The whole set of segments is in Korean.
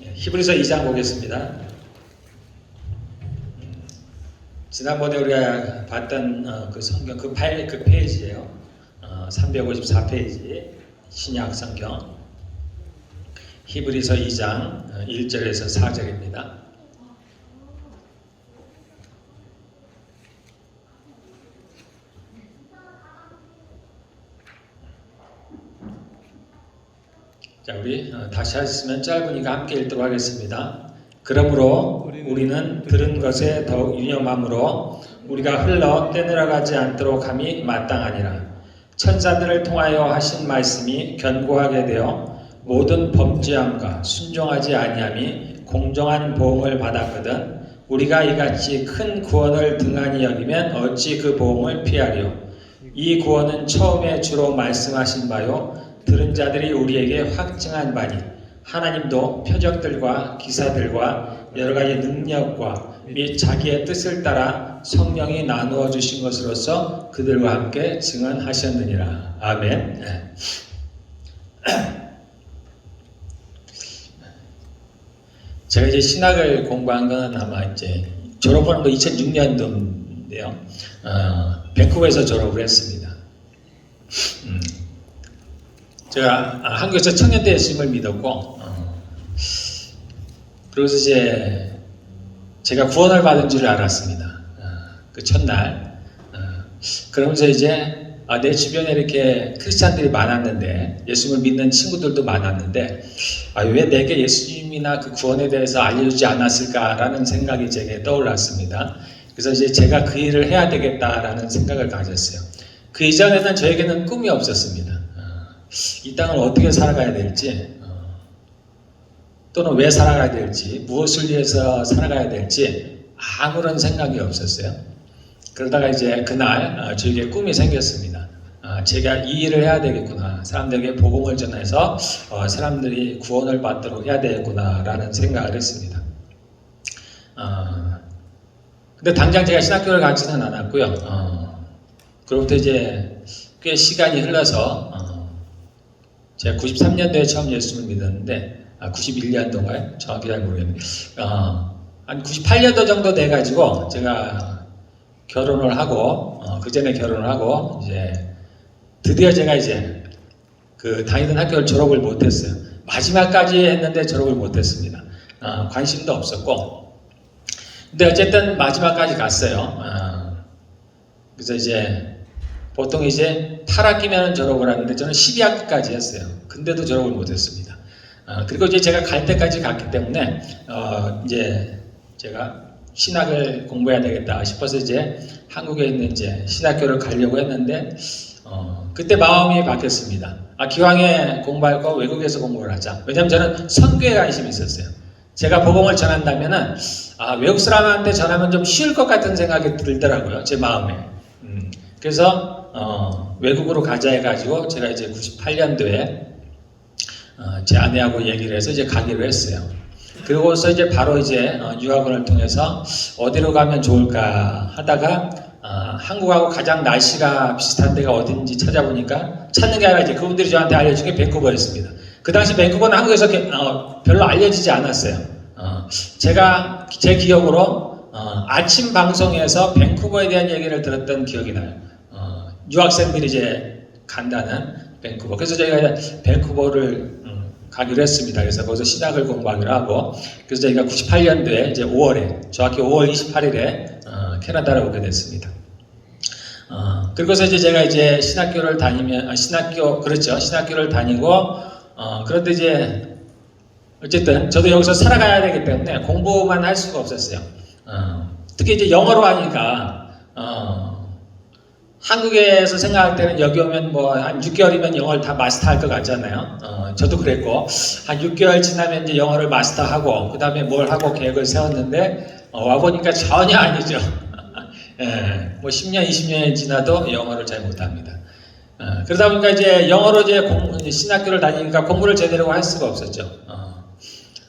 히브리서 2장 보겠습니다. 지난번에 우리가 봤던 그 성경 그 페이지예요. 354페이지 신약 성경 히브리서 2장 1절에서 4절입니다. 자, 우리 다시 하셨으면 짧으니까 함께 읽도록 하겠습니다. 그러므로 우리는 들은 것에 더욱 유념함으로 우리가 흘러 떠내려가지 않도록 함이 마땅하니라. 천사들을 통하여 하신 말씀이 견고하게 되어 모든 범죄함과 순종하지 아니함이 공정한 보응을 받았거든 우리가 이같이 큰 구원을 등한히 여기면 어찌 그 보응을 피하리요. 이 구원은 처음에 주로 말씀하신 바요 들은 자들이 우리에게 확증한 바니 하나님도 표적들과 기사들과 여러 가지 능력과 및 자기의 뜻을 따라 성령이 나누어 주신 것으로서 그들과 함께 증언하셨느니라. 아멘. 제가 이제 신학을 공부한 건 아마 이제 졸업한 거 2006년도인데요. 밴쿠버에서 졸업을 했습니다. 제가 한국에서 청년대 예수님을 믿었고, 그래서 이제 제가 구원을 받은 줄 알았습니다. 그 첫날. 그러면서 이제 내 주변에 이렇게 크리스찬들이 많았는데, 예수님을 믿는 친구들도 많았는데, 왜 내게 예수님이나 그 구원에 대해서 알려주지 않았을까라는 생각이 제게 떠올랐습니다. 그래서 이제 제가 그 일을 해야 되겠다라는 생각을 가졌어요. 그 이전에는 저에게는 꿈이 없었습니다. 이 땅을 어떻게 살아가야 될지, 또는 왜 살아가야 될지, 무엇을 위해서 살아가야 될지 아무런 생각이 없었어요. 그러다가 이제 그날 저에게 꿈이 생겼습니다. 제가 이 일을 해야 되겠구나. 사람들에게 복음을 전해서 사람들이 구원을 받도록 해야 되겠구나 라는 생각을 했습니다. 근데 당장 제가 신학교를 가지는 않았고요. 그로부터 이제 꽤 시간이 흘러서 제가 93년도에 처음 예수를 믿었는데 91년도인가요? 정확히 잘 모르겠는데 한 98년도 정도 돼가지고 제가 결혼을 하고 그 전에 결혼을 하고 이제 드디어 제가 이제 그 다니던 학교를 졸업을 못했어요. 마지막까지 했는데 졸업을 못했습니다. 관심도 없었고 근데 어쨌든 마지막까지 갔어요. 그래서 이제 보통 이제 8학기면 졸업을 하는데 저는 12학기까지 했어요. 근데도 졸업을 못했습니다. 그리고 이제 제가 갈 때까지 갔기 때문에 이제 제가 신학을 공부해야 되겠다 싶어서 이제 한국에 있는 이제 신학교를 가려고 했는데 그때 마음이 바뀌었습니다. 기왕에 공부할 거 외국에서 공부를 하자. 왜냐하면 저는 선교에 관심이 있었어요. 제가 복음을 전한다면은 외국 사람한테 전하면 좀 쉬울 것 같은 생각이 들더라고요. 제 마음에. 그래서 외국으로 가자 해가지고 제가 이제 98년도에 제 아내하고 얘기를 해서 이제 가기로 했어요. 그리고서 이제 바로 이제 유학원을 통해서 어디로 가면 좋을까 하다가 한국하고 가장 날씨가 비슷한 데가 어딘지 찾아보니까 찾는 게 아니라 이제 그분들이 저한테 알려준 게 밴쿠버였습니다. 그 당시 밴쿠버는 한국에서 별로 알려지지 않았어요. 제가 제 기억으로 아침 방송에서 밴쿠버에 대한 얘기를 들었던 기억이 나요. 유학생들이 이제 간다는 밴쿠버. 그래서 저희가 밴쿠버를 가기로 했습니다. 그래서 거기서 신학을 공부하기로 하고, 그래서 저희가 98년도에 이제 5월에, 정확히 5월 28일에 캐나다로 오게 됐습니다. 그리고서 이제 제가 이제 신학교를 다니면, 신학교를 다니고, 그런데 이제, 어쨌든 저도 여기서 살아가야 되기 때문에 공부만 할 수가 없었어요. 특히 이제 영어로 하니까, 한국에서 생각할 때는 여기 오면 뭐 한 6개월이면 영어를 다 마스터할 것 같잖아요. 저도 그랬고 한 6개월 지나면 이제 영어를 마스터하고 그 다음에 뭘 하고 계획을 세웠는데 와보니까 전혀 아니죠. 뭐 10년, 20년이 지나도 영어를 잘 못합니다. 그러다 보니까 이제 영어로 이제 신학교를 다니니까 공부를 제대로 할 수가 없었죠.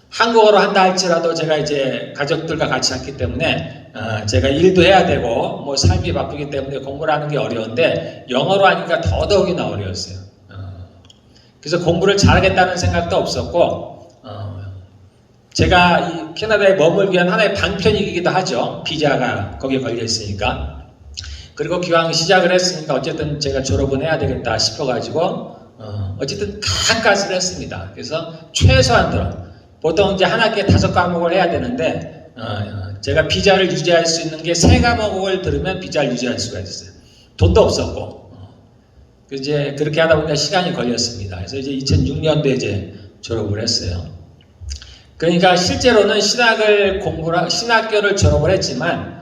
한국어로 한다 할지라도 제가 이제 가족들과 같이 했기 때문에 제가 일도 해야 되고 뭐 삶이 바쁘기 때문에 공부를 하는 게 어려운데 영어로 하니까 더더욱이나 어려웠어요. 그래서 공부를 잘하겠다는 생각도 없었고 제가 이 캐나다에 머물기 위한 하나의 방편이기도 하죠. 비자가 거기에 걸려 있으니까. 그리고 기왕 시작을 했으니까 어쨌든 제가 졸업은 해야 되겠다 싶어가지고 어쨌든 가까스를 했습니다. 그래서 최소한으로 보통 이제 한 학기에 5과목을 해야 되는데 제가 비자를 유지할 수 있는 게 3과목을 들으면 비자를 유지할 수가 있었어요. 돈도 없었고 이제 그렇게 하다 보니까 시간이 걸렸습니다. 그래서 이제 2006년도에 이제 졸업을 했어요. 그러니까 실제로는 신학교를 졸업을 했지만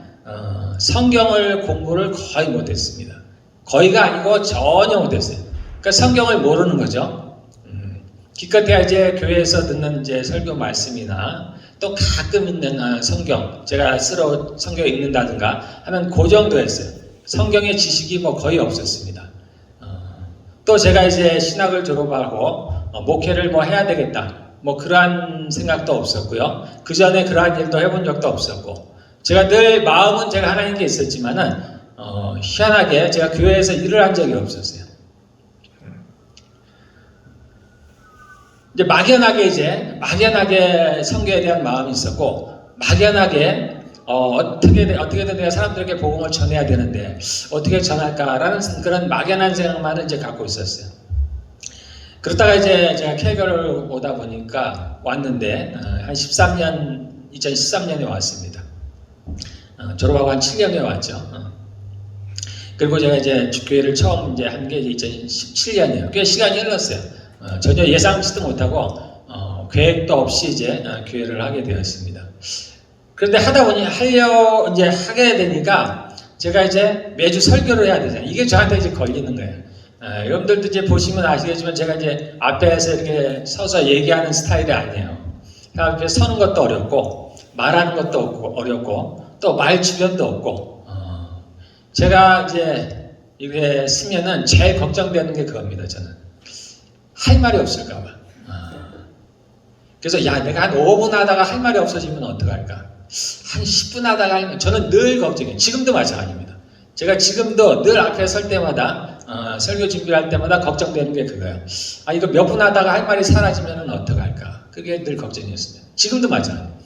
성경을 공부를 거의 못했습니다. 거의가 아니고 전혀 못했어요. 그러니까 성경을 모르는 거죠. 기껏해야 이제 교회에서 듣는 이제 설교 말씀이나 또 가끔 있는 성경, 제가 스스로 성경 읽는다든가 하는 그 정도였어요. 성경의 지식이 뭐 거의 없었습니다. 또 제가 이제 신학을 졸업하고 목회를 뭐 해야 되겠다. 뭐 그러한 생각도 없었고요. 그 전에 그러한 일도 해본 적도 없었고, 제가 늘 마음은 제가 하나님께 있었지만은 희한하게 제가 교회에서 일을 한 적이 없었어요. 이제 막연하게 성경에 대한 마음이 있었고, 막연하게 어떻게든 내가 사람들에게 복음을 전해야 되는데 어떻게 전할까라는 그런 막연한 생각만을 이제 갖고 있었어요. 그러다가 이제 제가 캘거리를 오다 보니까 왔는데 한 2013년에 왔습니다. 졸업하고 한 7년에 왔죠. 그리고 제가 이제 교회를 처음 이제 한 게 2017년이에요. 꽤 시간이 흘렀어요. 전혀 예상치도 못하고 계획도 없이 이제 교회를 하게 되었습니다. 그런데 하다 보니 하게 되니까 제가 이제 매주 설교를 해야 되잖아요. 이게 저한테 이제 걸리는 거예요. 여러분들도 이제 보시면 아시겠지만 제가 이제 앞에서 이렇게 서서 얘기하는 스타일이 아니에요. 앞에 서는 것도 어렵고 말하는 것도 어렵고 또 말 주변도 없고 제가 이제 이게 쓰면은 제일 걱정되는 게 그겁니다. 저는 할 말이 없을까 봐. 그래서 내가 한 5분 하다가 할 말이 없어지면 어떡할까? 한 10분 하다가 저는 늘 걱정해요. 지금도 마찬가지입니다. 제가 지금도 늘 앞에 설 때마다 설교 준비할 때마다 걱정되는 게 그거예요. 이거 몇 분 하다가 할 말이 사라지면 어떡할까? 그게 늘 걱정이었습니다. 지금도 마찬가지예요.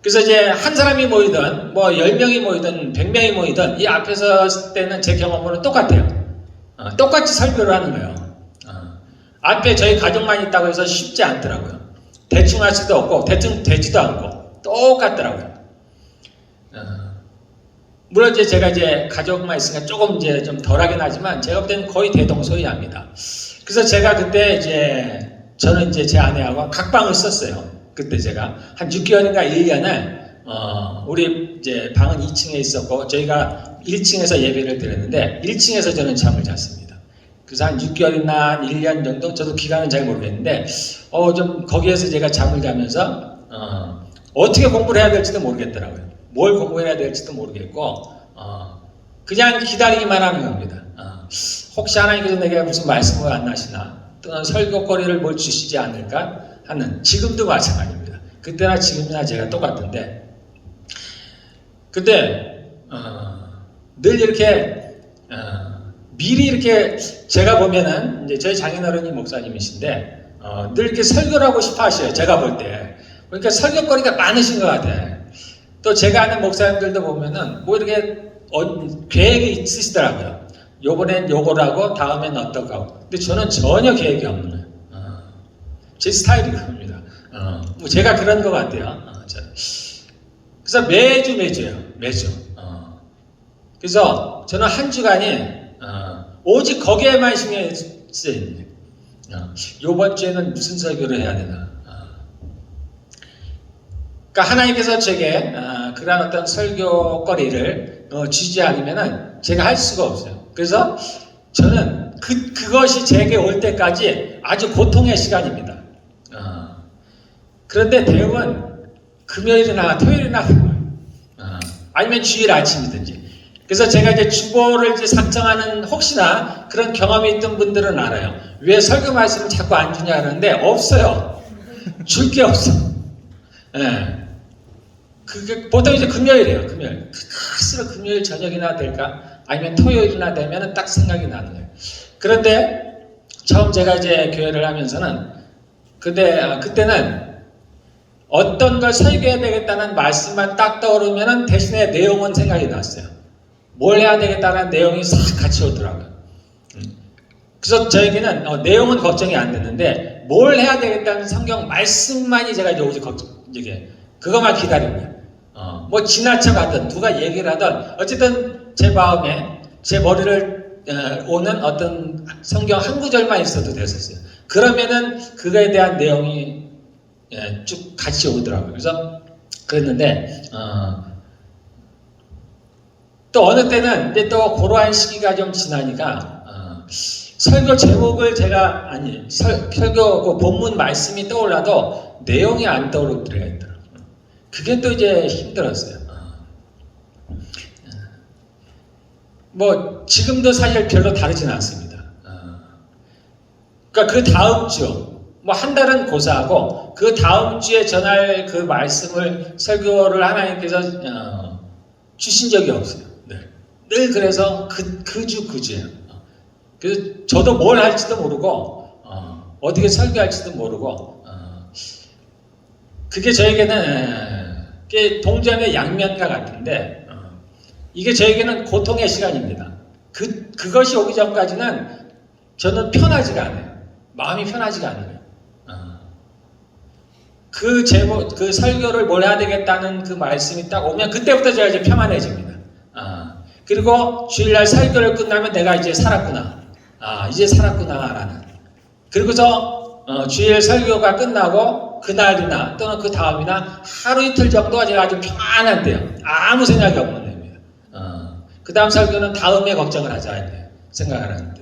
그래서 이제 한 사람이 모이든 뭐 10명이 모이든 100명이 모이든 이 앞에 섰을 때는 제 경험으로는 똑같아요. 똑같이 설교를 하는 거예요. 앞에 저희 가족만 있다고 해서 쉽지 않더라고요. 대충 할 수도 없고 대충 되지도 않고 똑같더라고요. 물론 이제 제가 이제 가족만 있으니까 조금 이제 좀 덜하긴 하지만 제가 볼 때는 거의 대동소이합니다. 그래서 제가 그때 저는 이제 제 아내하고 각방을 썼어요. 그때 제가 한 6개월인가 1년을 우리 이제 방은 2층에 있었고 저희가 1층에서 예배를 드렸는데 1층에서 저는 잠을 잤습니다. 그래서 한 6개월이나 한 1년 정도 저도 기간은 잘 모르겠는데 좀 거기에서 제가 잠을 자면서 어떻게 공부를 해야 될지도 모르겠더라고요. 뭘 공부해야 될지도 모르겠고 그냥 기다리기만 하는 겁니다. 혹시 하나님께서 내게 무슨 말씀을 안 하시나 또는 설교거리를 뭘 주시지 않을까 하는, 지금도 마찬가지입니다. 그때나 지금이나 제가 똑같은데 근데 늘 이렇게 미리 이렇게 제가 보면은 이제 저희 장인어른이 목사님이신데 늘 이렇게 설교를 하고 싶어 하셔요. 제가 볼 때. 그러니까 설교거리가 많으신 것 같아요. 또 제가 아는 목사님들도 보면은 뭐 이렇게 계획이 있으시더라고요. 요번엔 요걸 하고 다음엔 어떨까 하고. 근데 저는 전혀 계획이 없는 거예요. 제 스타일이 그럽니다. 뭐 제가 그런 것 같아요. 그래서 매주요. 매주. 그래서 저는 한 주간이 오직 거기에만 신경이 쓰입니다. 요번 주에는 무슨 설교를 해야 되나. 그러니까 하나님께서 제게 그러한 어떤 설교거리를 주지 않으면은 제가 할 수가 없어요. 그래서 저는 그것이 제게 올 때까지 아주 고통의 시간입니다. 그런데 대부분 금요일이나 토요일이나 아니면 주일 아침이든지. 그래서 제가 이제 주보를 이제 작성하는 혹시나 그런 경험이 있던 분들은 알아요. 왜 설교 말씀을 자꾸 안 주냐 하는데 없어요. 줄 게 없어. 예. 그게 보통 이제 금요일이에요. 금요일. 스스로 금요일 저녁이나 될까? 아니면 토요일이나 되면은 딱 생각이 나는 거예요. 그런데 처음 제가 이제 교회를 하면서는 그때는 어떤 걸 설교해야 되겠다는 말씀만 딱 떠오르면은 대신에 내용은 생각이 났어요. 뭘 해야 되겠다는 내용이 싹 같이 오더라고요. 그래서 저에게는 내용은 걱정이 안 됐는데 뭘 해야 되겠다는 성경 말씀만이 제가 이제 오직 이게 그것만 기다립니다. 뭐 지나쳐 가든 누가 얘기를 하든 어쨌든 제 마음에 제 머리를 오는 어떤 성경 한 구절만 있어도 됐었어요. 그러면은 그거에 대한 내용이 쭉 같이 오더라고요. 그래서 그랬는데 또 어느 때는 이제 또 그러한 시기가 좀 지나니까 설교 제목을 제가 설교 그 본문 말씀이 떠올라도 내용이 안 떠오를 때가 있더라고요. 그게 또 이제 힘들었어요. 뭐 지금도 사실 별로 다르진 않습니다. 그러니까 그 다음 주 뭐 한 달은 고사하고 그 다음 주에 전할 그 말씀을 설교를 하나님께서 주신 적이 없어요. 네. 늘 그래서 그 주예요. 그래서 저도 뭘 할지도 모르고 어떻게 설교할지도 모르고 그게 저에게는 동전의 양면과 같은데 이게 저에게는 고통의 시간입니다. 그것이 오기 전까지는 저는 편하지가 않아요. 마음이 편하지가 않아요. 그 제목, 그 설교를 뭘 해야 되겠다는 그 말씀이 딱 오면 그때부터 제가 이제 평안해집니다. 그리고 주일날 설교를 끝나면 내가 이제 살았구나. 이제 살았구나라는. 그리고서 주일 설교가 끝나고 그날이나 또는 그 다음이나 하루 이틀 정도가 제가 아주 평안한데요. 아무 생각이 없는 데입니다. 그 다음 설교는 다음에 걱정을 하자 이렇게 생각을 하는 데입니다.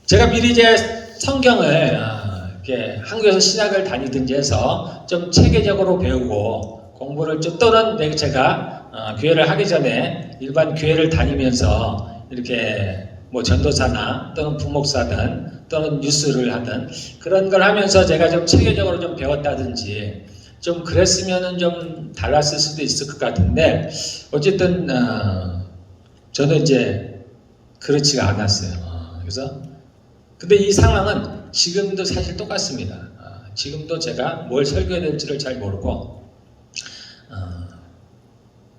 제가 미리 이제 성경을 이렇게 한국에서 신학을 다니든지 해서 좀 체계적으로 배우고 공부를 좀 또는 제가 교회를 하기 전에 일반 교회를 다니면서 이렇게 뭐 전도사나 또는 부목사든 또는 뉴스를 하든 그런 걸 하면서 제가 좀 체계적으로 좀 배웠다든지 좀 그랬으면은 좀 달랐을 수도 있을 것 같은데 어쨌든 저는 이제 그렇지가 않았어요. 그래서 근데 이 상황은 지금도 사실 똑같습니다. 지금도 제가 뭘 설교해야 될지를 잘 모르고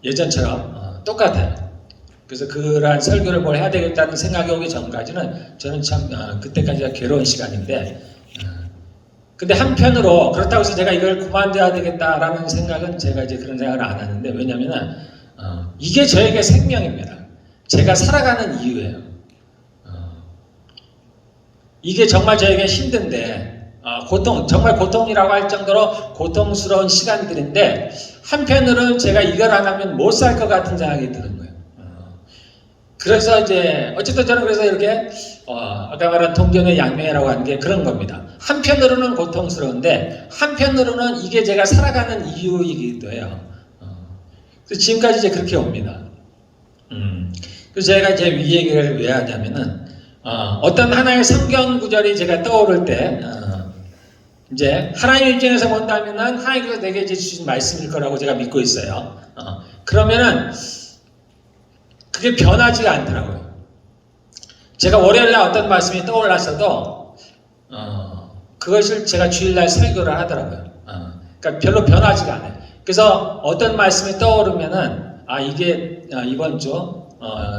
예전처럼 똑같아요. 그래서 그러한 설교를 뭘 해야 되겠다는 생각이 오기 전까지는 저는 참 그때까지가 괴로운 시간인데 근데 한편으로 그렇다고 해서 제가 이걸 그만둬야 되겠다라는 생각은 제가 이제 그런 생각을 안 하는데 왜냐면은 이게 저에게 생명입니다. 제가 살아가는 이유예요. 이게 정말 저에게 힘든데 정말 고통이라고 할 정도로 고통스러운 시간들인데 한편으로는 제가 이걸 안 하면 못 살 것 같은 생각이 드는 거예요. 그래서 이제 어쨌든 저는 그래서 이렇게 아까 말한 동전의 양면이라고 하는 게 그런 겁니다. 한편으로는 고통스러운데 한편으로는 이게 제가 살아가는 이유이기도 해요. 그래서 지금까지 이제 그렇게 옵니다. 그래서 제가 이제 이 얘기를 왜 하냐면은 어떤 하나의 성경 구절이 제가 떠오를 때 이제 하나님 입장에서 본다면은 하나님께서 내게 이제 주신 말씀일 거라고 제가 믿고 있어요. 그러면은 그게 변하지가 않더라고요. 제가 월요일날 어떤 말씀이 떠올랐어도 그것을 제가 주일날 설교를 하더라고요. 그러니까 별로 변하지가 않아요. 그래서 어떤 말씀이 떠오르면은 이게 이번 주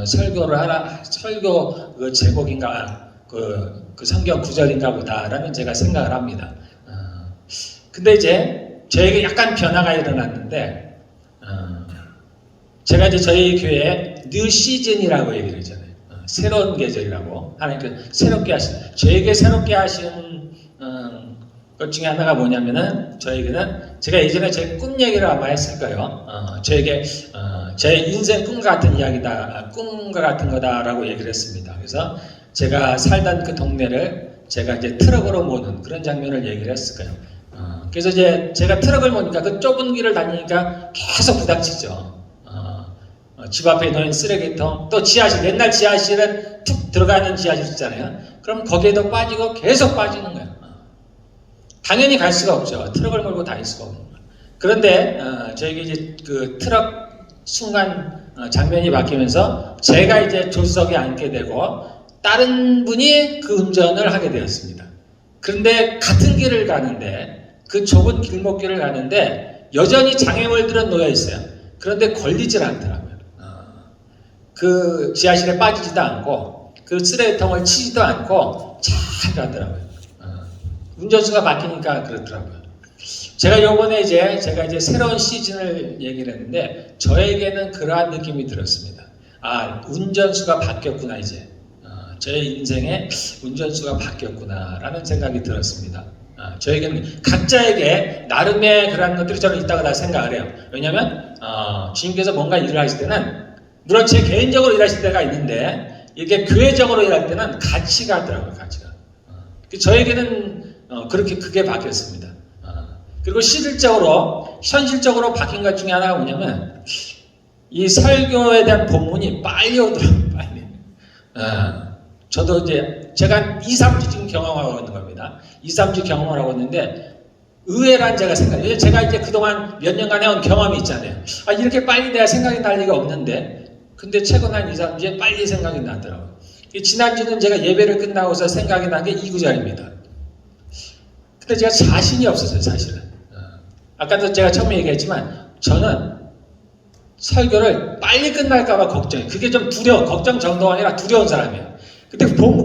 설교를 설교 그 제목인가 그 성경 구절인가 보다라는 제가 생각을 합니다. 근데 이제 저에게 약간 변화가 일어났는데 제가 이제 저희 교회에 뉴 시즌이라고 얘기를 하잖아요. 새로운 계절이라고 하나님께서 새롭게 하신 저에게 새롭게 하신 것 중에 하나가 뭐냐면은 저에게는 제가 예전에 제 꿈 얘기를 아마 했을 거예요. 저에게 제 인생 꿈 같은 이야기다, 꿈과 같은 거다라고 얘기를 했습니다. 그래서 제가 살던 그 동네를 제가 이제 트럭으로 모는 그런 장면을 얘기를 했을 거예요. 그래서 이제 제가 트럭을 모니까 그 좁은 길을 다니니까 계속 부닥치죠. 집 앞에 놓인 쓰레기통, 또 지하실, 옛날 지하실은 툭 들어가는 지하실 있잖아요. 그럼 거기에도 빠지고 계속 빠지는 거예요. 당연히 갈 수가 없죠. 트럭을 몰고 다닐 수가 없는 거예요. 그런데 저에게 이제 그 트럭 순간 장면이 바뀌면서 제가 이제 조수석에 앉게 되고 다른 분이 그 운전을 하게 되었습니다. 그런데 같은 길을 가는데 그 좁은 길목길을 가는데 여전히 장애물들은 놓여 있어요. 그런데 걸리질 않더라고요. 그 지하실에 빠지지도 않고 그 쓰레기통을 치지도 않고 잘 가더라고요. 운전수가 바뀌니까 그렇더라고요. 제가 제가 이제 새로운 시즌을 얘기를 했는데 저에게는 그러한 느낌이 들었습니다. 아, 운전수가 바뀌었구나 이제. 저의 인생에 운전수가 바뀌었구나라는 생각이 들었습니다. 저에게는 각자에게 나름의 그런 것들이 저는 있다고 다 생각을 해요. 왜냐하면 주님께서 뭔가 일을 하실 때는 물론 제 개인적으로 일하실 때가 있는데 이게 교회적으로 일할 때는 같이 가더라고요. 가치가. 저에게는 그렇게 크게 바뀌었습니다. 그리고 실질적으로 현실적으로 바뀐 것 중에 하나가 뭐냐면 이 설교에 대한 본문이 빨리 오더라고요. 빨리. 저도 이제 제가 2, 3주 지금 경험하고 있는 겁니다. 2, 3주 경험을 하고 있는데 의외란 제가 생각해요. 제가 이제 그동안 몇 년간 해온 경험이 있잖아요. 이렇게 빨리 내가 생각이 날 리가 없는데 근데 최근 한 2, 3주에 빨리 생각이 나더라고요. 지난주는 제가 예배를 끝나고서 생각이 난 게 이 구절입니다. 근데 제가 자신이 없었어요, 사실은. 아까도 제가 처음에 얘기했지만 저는 설교를 빨리 끝날까봐 걱정해요. 그게 좀 두려워. 걱정 정도가 아니라 두려운 사람이에요.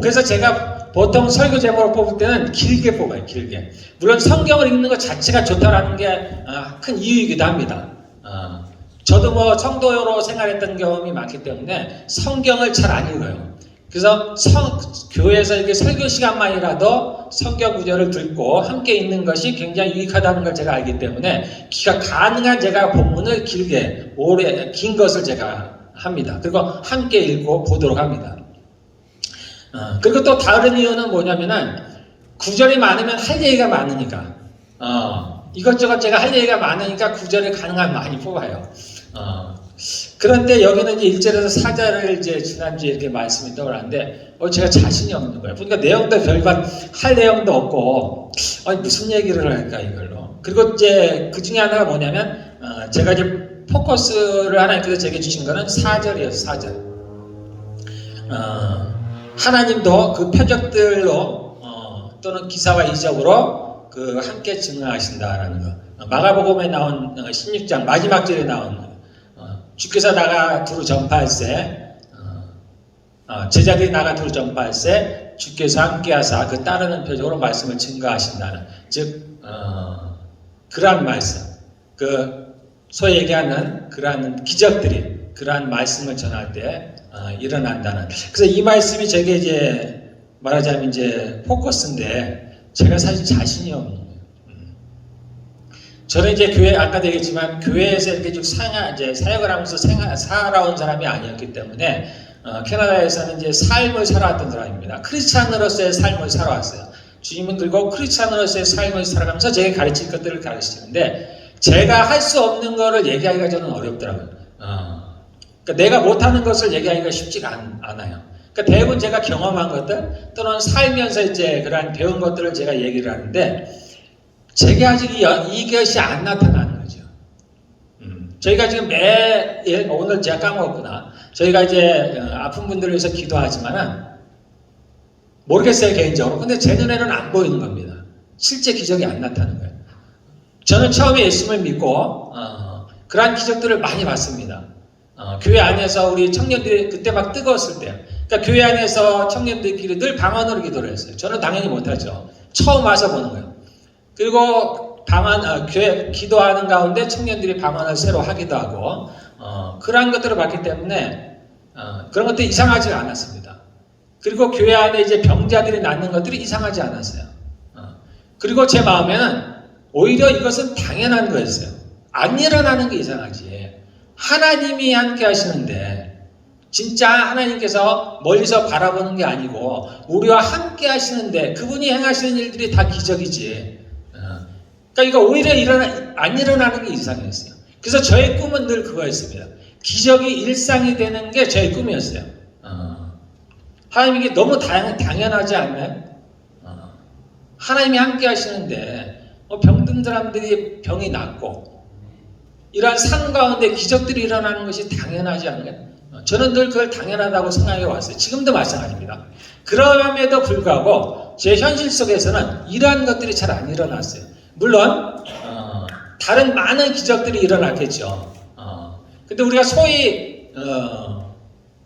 그래서 제가 보통 설교 제목을 뽑을 때는 길게 뽑아요. 길게. 물론 성경을 읽는 것 자체가 좋다라는 게 큰 이유이기도 합니다. 저도 뭐 성도로 생활했던 경험이 많기 때문에 성경을 잘 안 읽어요. 그래서 교회에서 이렇게 설교 시간만이라도 성경 구절을 듣고 함께 읽는 것이 굉장히 유익하다는 걸 제가 알기 때문에 가능한 제가 본문을 길게 긴 것을 제가 합니다. 그리고 함께 읽고 보도록 합니다. 그리고 또 다른 이유는 뭐냐면은 구절이 많으면 할 얘기가 많으니까 이것저것 제가 할 얘기가 많으니까 구절을 가능한 많이 뽑아요. 그런데 여기는 이제 1절에서 4절을 이제 지난주에 이렇게 말씀이 떠오르는데 제가 자신이 없는 거예요. 그러니까 내용도 별반 할 내용도 없고 무슨 얘기를 할까 이걸로. 그리고 이제 그 중에 하나가 뭐냐면 제가 이제 포커스를 하나님께서 제게 주신 거는 4절이에요. 4절. 하나님도 그 표적들로 또는 기사와 이적으로 그 함께 증언하신다라는 거. 마가복음에 나온 16장 마지막 절에 나온 주께서 나가 두루 전파할세 제자들이 나가 두루 전파할세 주께서 함께하사 그 따르는 표적으로 말씀을 증거하신다는 즉 그러한 말씀 소위 얘기하는 그러한 기적들이 그러한 말씀을 전할 때 일어난다는 그래서 이 말씀이 제게 이제 말하자면 이제 포커스인데 제가 사실 자신이 없는 거예요. 저는 이제 교회 아까도 얘기했지만 교회에서 이렇게 쭉 사역을 하면서 살아온 사람이 아니었기 때문에 캐나다에서는 이제 삶을 살아왔던 사람입니다. 크리스찬으로서의 삶을 살아왔어요. 주님은 그리고 크리스찬으로서의 삶을 살아가면서 제게 가르칠 것들을 가르치는데 제가 할 수 없는 거를 얘기하기가 저는 어렵더라고요. 그러니까 내가 못하는 것을 얘기하기가 쉽지가 않아요. 그러니까 대부분 제가 경험한 것들 또는 살면서 이제 그러한 배운 것들을 제가 얘기를 하는데 제게 아직 이것이 안 나타나는 거죠. 저희가 지금 매일 오늘 제가 까먹었구나. 저희가 이제 아픈 분들을 위해서 기도하지만은 모르겠어요 개인적으로. 근데 제 눈에는 안 보이는 겁니다. 실제 기적이 안 나타나는 거예요. 저는 처음에 예수님을 믿고 그러한 기적들을 많이 봤습니다. 교회 안에서 우리 청년들이 그때 막 뜨거웠을 때, 그러니까 교회 안에서 청년들끼리 늘 방언으로 기도를 했어요. 저는 당연히 못하죠. 처음 와서 보는 거예요. 그리고 교회 기도하는 가운데 청년들이 방언을 새로 하기도 하고 그러한 것들을 봤기 때문에 그런 것들이 이상하지 않았습니다. 그리고 교회 안에 이제 병자들이 낫는 것들이 이상하지 않았어요. 그리고 제 마음에는 오히려 이것은 당연한 거였어요. 안 일어나는 게 이상하지. 하나님이 함께 하시는데 진짜 하나님께서 멀리서 바라보는 게 아니고 우리와 함께 하시는데 그분이 행하시는 일들이 다 기적이지. 그러니까 오히려 안 일어나는 게 이상했어요. 그래서 저의 꿈은 늘 그거였습니다. 기적이 일상이 되는 게 저의 꿈이었어요. 하나님 이게 너무 당연하지 않나요? 하나님이 함께 하시는데 병든 사람들이 병이 낫고 이러한 삶 가운데 기적들이 일어나는 것이 당연하지 않나요? 저는 늘 그걸 당연하다고 생각해 왔어요. 지금도 마찬가지입니다. 그럼에도 불구하고 제 현실 속에서는 이러한 것들이 잘 안 일어났어요. 물론 다른 많은 기적들이 일어났겠죠. 근데 우리가 소위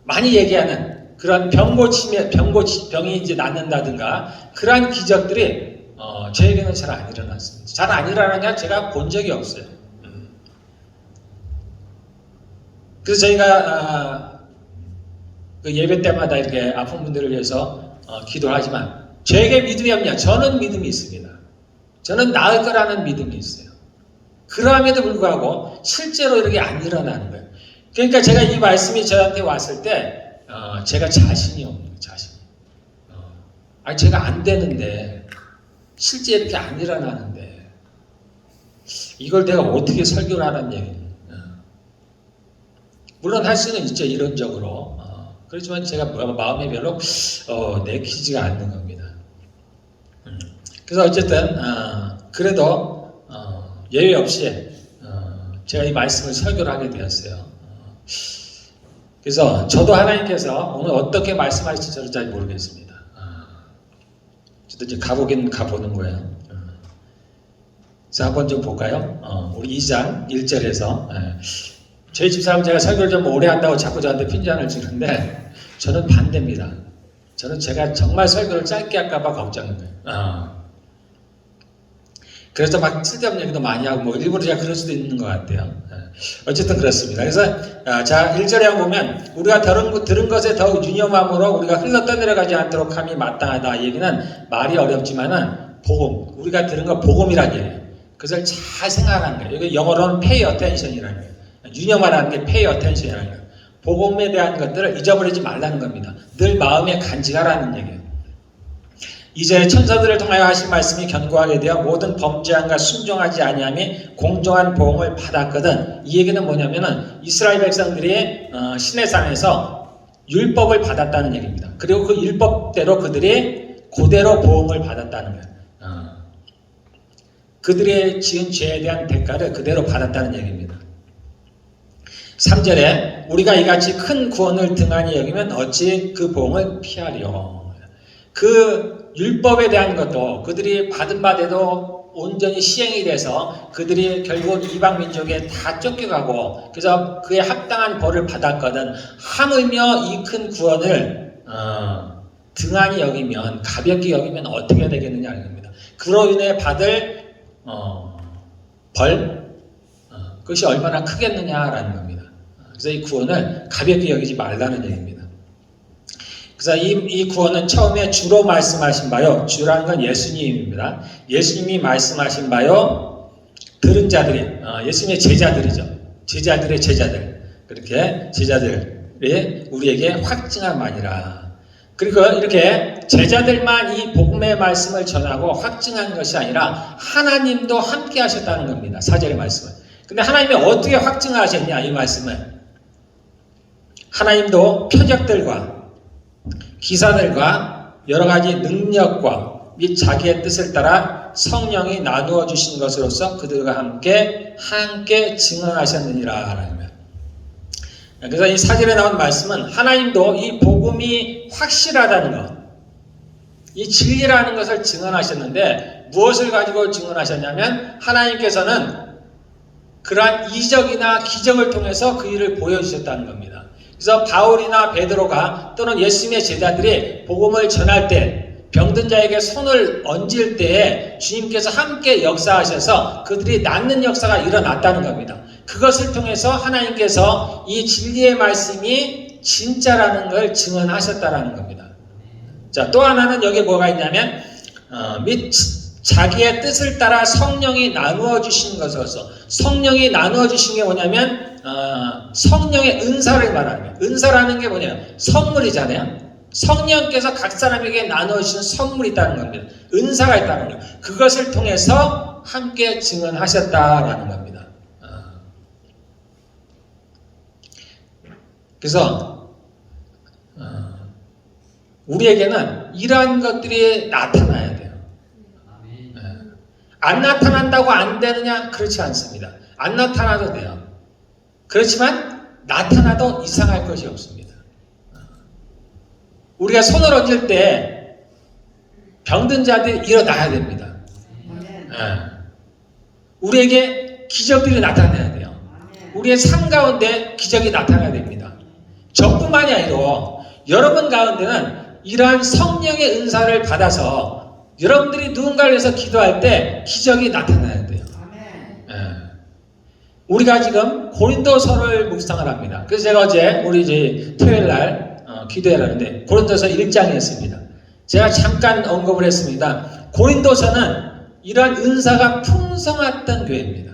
많이 얘기하는 그런 병이 이제 낫는다든가 그러한 기적들이 저에게는 잘 안 일어났습니다. 잘 안 일어나냐 제가 본 적이 없어요. 그래서 저희가 그 예배 때마다 이렇게 아픈 분들을 위해서 기도를 하지만 저에게 믿음이 없냐? 저는 믿음이 있습니다. 저는 나을 거라는 믿음이 있어요. 그럼에도 불구하고 실제로 이렇게 안 일어나는 거예요. 그러니까 제가 이 말씀이 저한테 왔을 때 제가 자신이 없는 거예요. 자신이. 아니 제가 안 되는데 실제 이렇게 안 일어나는데 이걸 내가 어떻게 설교를 하라는 얘기예요. 물론 할 수는 있죠. 이론적으로. 그렇지만 제가 마음이 별로 내키지가 않는 겁니다. 그래서 어쨌든 그래도 예외 없이 제가 이 말씀을 설교를 하게 되었어요. 그래서 저도 하나님께서 오늘 어떻게 말씀하실지 저는 잘 모르겠습니다. 저도 이제 가보긴 가보는 거예요. 그래서 한번 좀 볼까요? 우리 2장 1절에서 저희 집사람 제가 설교를 좀 오래 한다고 자꾸 저한테 핀잔을 주는데 저는 반대입니다. 저는 제가 정말 설교를 짧게 할까봐 걱정인 거예요. 그래서 막 쓸데없는 얘기도 많이 하고 뭐 일부러 제가 그럴 수도 있는 것 같아요. 어쨌든 그렇습니다. 그래서 자 1절에 보면 우리가 들은 것에 더욱 유념함으로 우리가 흘러 떠내려가지 않도록 함이 마땅하다. 이 얘기는 말이 어렵지만은 복음, 우리가 들은 거 복음이라는 얘기예요. 그것을 잘 생각하는 거예요. 이게 영어로는 pay attention이라는 거예요. 유념하라는 게 pay attention이라는 거예요. 복음에 대한 것들을 잊어버리지 말라는 겁니다. 늘 마음에 간직하라는 얘기예요. 이제 천사들을 통하여 하신 말씀이 견고하게 되어 모든 범죄함과 순종하지 아니함이 공정한 보응을 받았거든. 이 얘기는 뭐냐면은 이스라엘 백성들이 시내산에서 율법을 받았다는 얘기입니다. 그리고 그 율법대로 그들이 그대로 보응을 받았다는 거예요. 그들의 지은 죄에 대한 대가를 그대로 받았다는 얘기입니다. 3절에 우리가 이같이 큰 구원을 등한히 여기면 어찌 그 보응을 피하리요. 그 율법에 대한 것도 그들이 받은 바대로 온전히 시행이 돼서 그들이 결국은 이방 민족에 다 쫓겨가고 그래서 그에 합당한 벌을 받았거든. 하물며 이 큰 구원을 등한히 여기면 가볍게 여기면 어떻게 되겠느냐는 겁니다. 그로 인해 받을 벌 그것이 얼마나 크겠느냐라는 겁니다. 그래서 이 구원을 가볍게 여기지 말라는 얘기입니다. 그래서 이 구원은 처음에 주로 말씀하신 바요. 주라는 건 예수님입니다. 예수님이 말씀하신 바요. 들은 자들이 예수님의 제자들이죠. 제자들의 제자들. 그렇게 제자들이 우리에게 확증한 바니라. 그리고 이렇게 제자들만 이 복음의 말씀을 전하고 확증한 것이 아니라 하나님도 함께 하셨다는 겁니다. 4절의 말씀은. 근데 하나님이 어떻게 확증하셨냐 이 말씀을. 하나님도 표적들과 기사들과 여러 가지 능력과 및 자기의 뜻을 따라 성령이 나누어 주신 것으로서 그들과 함께 증언하셨느니라. 그래서 이 4절에 나온 말씀은 하나님도 이 복음이 확실하다는 것, 이 진리라는 것을 증언하셨는데 무엇을 가지고 증언하셨냐면 하나님께서는 그러한 이적이나 기적을 통해서 그 일을 보여주셨다는 겁니다. 그래서 바울이나 베드로가 또는 예수님의 제자들이 복음을 전할 때 병든 자에게 손을 얹을 때에 주님께서 함께 역사하셔서 그들이 낫는 역사가 일어났다는 겁니다. 그것을 통해서 하나님께서 이 진리의 말씀이 진짜라는 걸 증언하셨다라는 겁니다. 자, 또 하나는 여기 뭐가 있냐면 및 자기의 뜻을 따라 성령이 나누어 주신 것으로서 성령이 나누어 주신 게 뭐냐면 성령의 은사를 말하는 거예요. 은사라는 게 뭐냐면 선물이잖아요. 성령께서 각 사람에게 나누어 주신 선물이 있다는 겁니다. 은사가 있다는 거예요. 그것을 통해서 함께 증언하셨다라는 겁니다. 그래서 우리에게는 이러한 것들이 나타나야 돼요. 안 나타난다고 안 되느냐? 그렇지 않습니다. 안 나타나도 돼요. 그렇지만 나타나도 이상할 것이 없습니다. 우리가 손을 얹을 때 병든 자들이 일어나야 됩니다. 우리에게 기적들이 나타나야 돼요. 우리의 삶 가운데 기적이 나타나야 됩니다. 저뿐만이 아니라 여러분 가운데는 이러한 성령의 은사를 받아서 여러분들이 누군가를 위해서 기도할 때 기적이 나타나야 돼요. 예. 우리가 지금 고린도서를 묵상을 합니다. 그래서 제가 어제 우리 이제 토요일 날 기도회라는데 고린도서 1장이었습니다. 제가 잠깐 언급을 했습니다. 고린도서는 이러한 은사가 풍성했던 교회입니다.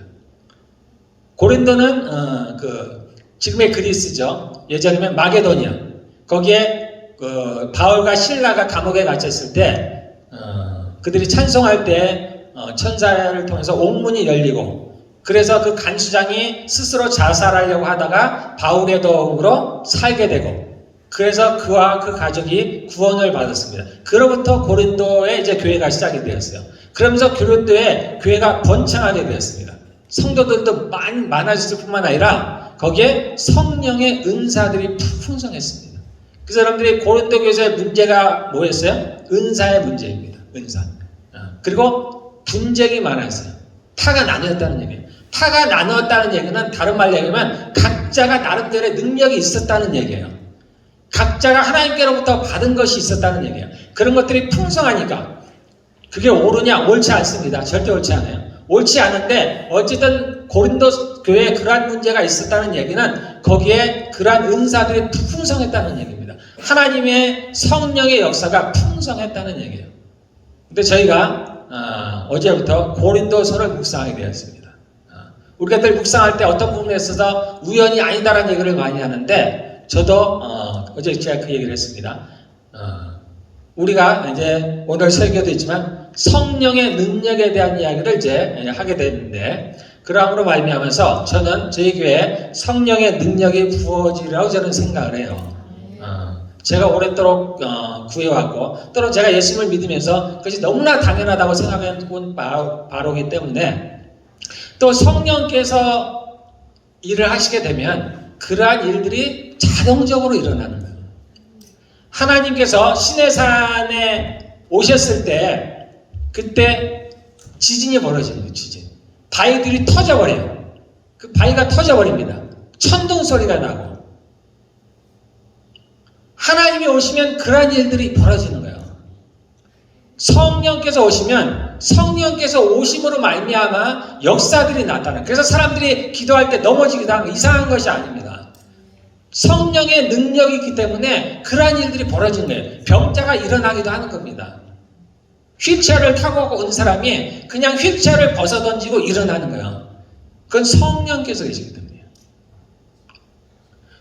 고린도는 지금의 그리스죠. 예전이면 마게도니아. 거기에 바울과 실라가 감옥에 갇혔을 때 그들이 찬송할 때 천사를 통해서 옥문이 열리고, 그래서 그 간수장이 스스로 자살하려고 하다가 바울의 도움으로 살게 되고, 그래서 그와 그 가족이 구원을 받았습니다. 그로부터 고린도에 이제 교회가 시작이 되었어요. 그러면서 고린도에 교회가 번창하게 되었습니다. 성도들도 많아졌을 뿐만 아니라 거기에 성령의 은사들이 풍성했습니다. 그래서 여러분들이 고린도 교회의 문제가 뭐였어요? 은사의 문제입니다. 은사. 그리고 분쟁이 많았어요. 타가 나누었다는 얘기예요. 타가 나누었다는 얘기는 다른 말로 얘기하면 각자가 나름대로의 능력이 있었다는 얘기예요. 각자가 하나님께로부터 받은 것이 있었다는 얘기예요. 그런 것들이 풍성하니까 그게 옳으냐? 옳지 않습니다. 절대 옳지 않아요. 옳지 않은데 어쨌든 고린도 교회에 그러한 문제가 있었다는 얘기는 거기에 그러한 은사들이 풍성했다는 얘기입니다. 하나님의 성령의 역사가 풍성했다는 얘기예요. 근데 저희가 어제부터 고린도서를 묵상하게 되었습니다. 우리가 늘 묵상할 때 어떤 부분에 있어서 우연이 아니다라는 얘기를 많이 하는데, 저도 어제 제가 그 얘기를 했습니다. 우리가 이제 오늘 설교도 있지만 성령의 능력에 대한 이야기를 이제 하게 됐는데, 그러함으로 말미암아서 저는 저희 교회에 성령의 능력이 부어지리라고 저는 생각을 해요. 제가 오랫도록 구해왔고, 또는 제가 예수님을 믿으면서 그것이 너무나 당연하다고 생각해온 바로기 때문에, 또 성령께서 일을 하시게 되면 그러한 일들이 자동적으로 일어나는 거예요. 하나님께서 시내산에 오셨을 때 그때 지진이 벌어지는 거예요. 지진. 바위들이 터져버려요. 그 바위가 터져버립니다. 천둥 소리가 나고. 하나님이 오시면 그러한 일들이 벌어지는 거예요. 성령께서 오시면 성령께서 오심으로 말미암아 역사들이 나타나요. 그래서 사람들이 기도할 때 넘어지기도 하는 거 이상한 것이 아닙니다. 성령의 능력이 있기 때문에 그러한 일들이 벌어지는 거예요. 병자가 일어나기도 하는 겁니다. 휠체어를 타고 온 사람이 그냥 휠체어를 벗어던지고 일어나는 거예요. 그건 성령께서 계시기 때문이에요.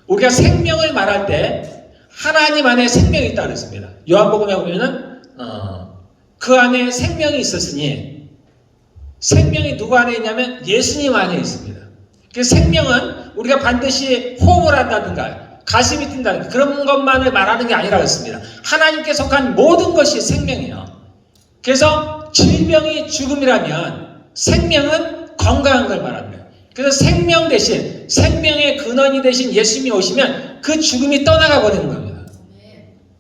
우리가 생명을 말할 때 하나님 안에 생명이 있다고 그랬습니다. 요한복음에 보면은 그 안에 생명이 있었으니, 생명이 누구 안에 있냐면 예수님 안에 있습니다. 그 생명은 우리가 반드시 호흡을 한다든가 가슴이 뛴다든가 그런 것만을 말하는 게 아니라고 했습니다. 하나님께 속한 모든 것이 생명이에요. 그래서 질병이 죽음이라면 생명은 건강한 걸 말하는 거예요. 그래서 생명 대신, 생명의 근원이 되신 예수님이 오시면 그 죽음이 떠나가 버리는 겁니다.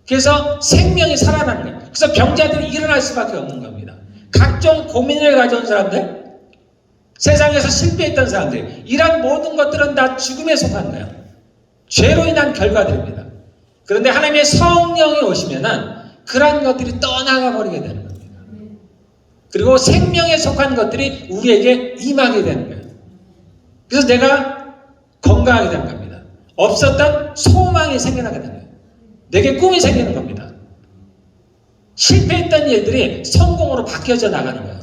그래서 생명이 살아나는 거예요. 그래서 병자들이 일어날 수밖에 없는 겁니다. 각종 고민을 가져온 사람들, 세상에서 실패했던 사람들, 이런 모든 것들은 다 죽음에 속한 거예요. 죄로 인한 결과들입니다. 그런데 하나님의 성령이 오시면은 그런 것들이 떠나가 버리게 되는 겁니다. 그리고 생명에 속한 것들이 우리에게 임하게 되는 거예요. 그래서 내가 건강하게 되는 겁니다. 없었던 소망이 생겨나게 되는 거예요. 내게 꿈이 생기는 겁니다. 실패했던 일들이 성공으로 바뀌어져 나가는 거예요.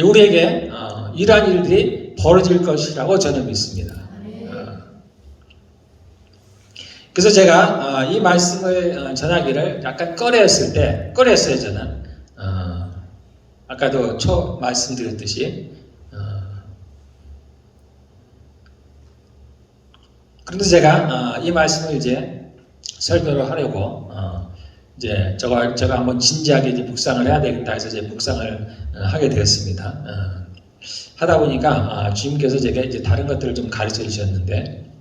우리에게 이러한 일들이 벌어질 것이라고 저는 믿습니다. 그래서 제가 이 말씀을 전하기를 약간 꺼려했어요 저는. 아까도 말씀드렸듯이. 그런데 제가 이 말씀을 이제 설교를 하려고 이제 제가 한번 진지하게 이제 묵상을 해야 되겠다 해서 이제 묵상을 하게 되었습니다. 하다 보니까 주님께서 제게 이제 다른 것들을 좀 가르쳐 주셨는데,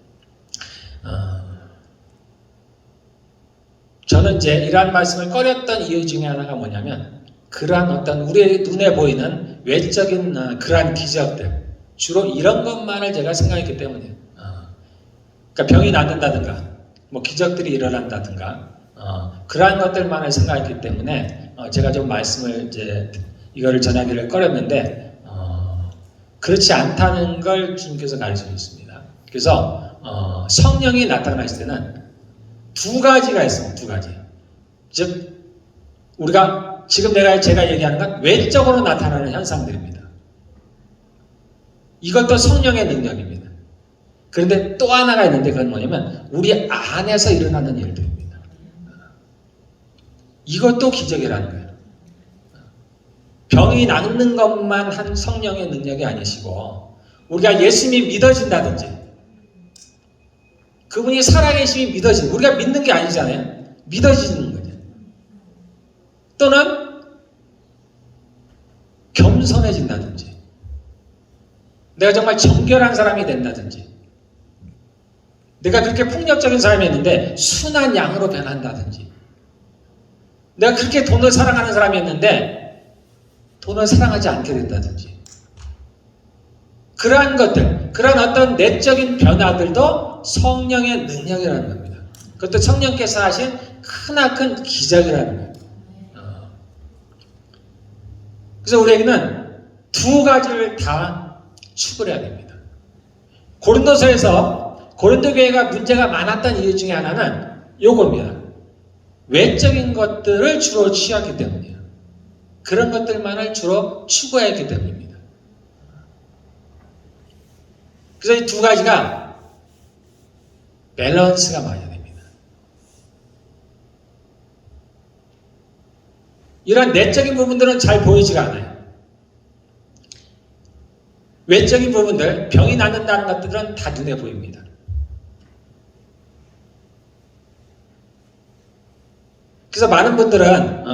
저는 이제 이러한 말씀을 꺼렸던 이유 중에 하나가 뭐냐면, 그러한 어떤 우리의 눈에 보이는 외적인 그러한 기적들, 주로 이런 것만을 제가 생각했기 때문이에요. 그러니까 병이 낫는다든가, 뭐 기적들이 일어난다든가, 그러한 것들만을 생각했기 때문에 제가 좀 말씀을 이거를 전하기를 꺼렸는데 그렇지 않다는 걸 주님께서 가르쳐 주셨습니다. 그래서 성령이 나타나실 때는 두 가지가 있습니다. 두 가지. 즉 우리가 지금 제가 얘기하는 건 외적으로 나타나는 현상들입니다. 이것도 성령의 능력입니다. 그런데 또 하나가 있는데 그건 뭐냐면 우리 안에서 일어나는 일들입니다. 이것도 기적이라는 거예요. 병이 낫는 것만 한 성령의 능력이 아니시고 우리가 예수님이 믿어진다든지 그분이 살아계심이 믿어지는, 우리가 믿는 게 아니잖아요. 믿어지는 거죠. 또는 겸손해진다든지 내가 정말 정결한 사람이 된다든지 내가 그렇게 폭력적인 사람이었는데 순한 양으로 변한다든지 내가 그렇게 돈을 사랑하는 사람이었는데 돈을 사랑하지 않게 된다든지 그러한 것들, 그러한 어떤 내적인 변화들도 성령의 능력이라는 겁니다. 그것도 성령께서 하신 크나큰 기적이라는 거예요. 그래서 우리에게는 두 가지를 다 추구해야 됩니다. 고린도서에서 고린도 교회가 문제가 많았던 이유 중에 하나는 요겁니다. 외적인 것들을 주로 취하기 때문이에요. 그런 것들만을 주로 추구했기 때문입니다. 그래서 이 두 가지가 밸런스가 맞아야 됩니다. 이런 내적인 부분들은 잘 보이지가 않아요. 외적인 부분들, 병이 낫는다는 것들은 다 눈에 보입니다. 그래서 많은 분들은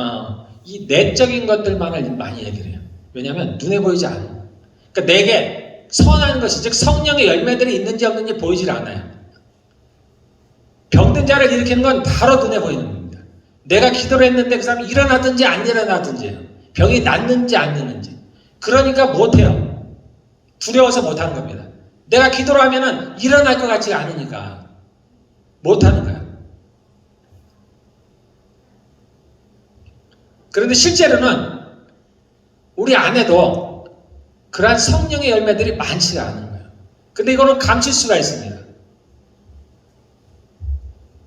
이 내적인 것들만을 많이 얘기를 해요. 왜냐하면 눈에 보이지 않아요. 그러니까 내게 선한 것이, 즉 성령의 열매들이 있는지 없는지 보이질 않아요. 병든 자를 일으키는 건 바로 눈에 보이는 겁니다. 내가 기도를 했는데 그 사람이 일어나든지 안 일어나든지 병이 낫는지 안 낫는지 그러니까 못해요. 두려워서 못하는 겁니다. 내가 기도를 하면은 일어날 것 같지가 않으니까 못하는 거예요. 그런데 실제로는 우리 안에도 그러한 성령의 열매들이 많지가 않은 거예요. 근데 이거는 감출 수가 있습니다.